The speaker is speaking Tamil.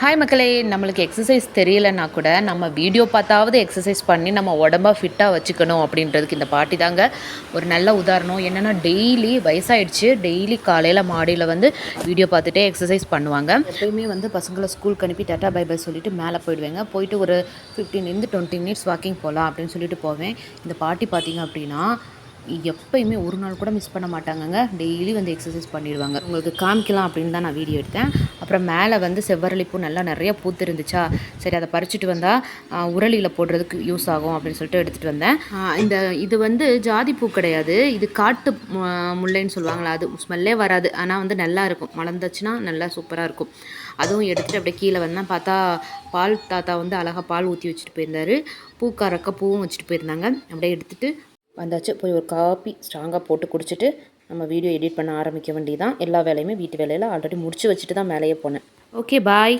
ஹாய் மக்களே, நம்மளுக்கு எக்ஸசைஸ் தெரியலைன்னா கூட நம்ம வீடியோ பார்த்தாவது எக்ஸசைஸ் பண்ணி நம்ம உடம்பை ஃபிட்டாக வச்சுக்கணும் அப்படின்றதுக்கு இந்த பாட்டி தாங்க ஒரு நல்ல உதாரணம். என்னென்னா டெய்லி வயசாகிடுச்சு, டெய்லி காலையில் மாடியில் வந்து வீடியோ பார்த்துட்டே எக்ஸசைஸ் பண்ணுவாங்க. எப்போயுமே வந்து பசங்களை ஸ்கூலுக்கு அனுப்பி டாட்டா பை பை சொல்லிவிட்டு மேலே போயிடுவேங்க. போயிட்டு ஒரு 15-20 மினிட்ஸ் வாக்கிங் போகலாம் அப்படின்னு சொல்லிட்டு போவேன். இந்த பாட்டி பார்த்திங்க அப்படின்னா எப்போயுமே ஒரு நாள் கூட மிஸ் பண்ண மாட்டாங்கங்க. டெய்லி வந்து எக்ஸசைஸ் பண்ணிடுவாங்க. உங்களுக்கு காமிக்கலாம் அப்படின்னு தான் நான் வீடியோ எடுத்தேன். அப்புறம் மேலே வந்து செவ்வரளிப்பூ நல்லா நிறைய பூத்து இருந்துச்சா, சரி அதை பறிச்சுட்டு வந்தால் உரலியில் போடுறதுக்கு யூஸ் ஆகும் அப்படின்னு சொல்லிட்டு எடுத்துகிட்டு வந்தேன். இது வந்து ஜாதி பூ கிடையாது, இது காட்டு முல்லைன்னு சொல்லுவாங்களா, அது ஸ்மெல்லே வராது. ஆனால் வந்து நல்லா இருக்கும், மலர்ந்துச்சுன்னா நல்லா சூப்பராக இருக்கும். அதுவும் எடுத்துகிட்டு அப்படியே கீழே வந்தேன். பார்த்தா பால் தாத்தா வந்து அழகாக பால் ஊற்றி வச்சுட்டு போயிருந்தார். பூக்காரக்க பூவும் வச்சுட்டு போயிருந்தாங்க. அப்படியே எடுத்துகிட்டு வந்தாச்சு. போய் ஒரு காப்பி ஸ்ட்ராங்காக போட்டு குடிச்சிட்டு நம்ம வீடியோ எடிட் பண்ண ஆரம்பிக்க வேண்டியதான். எல்லா வேலையுமே வீட்டு வேலையில் ஆல்ரெடி முடிச்சு வச்சுட்டு தான் மேலேயே போனேன். ஓகே, பாய்.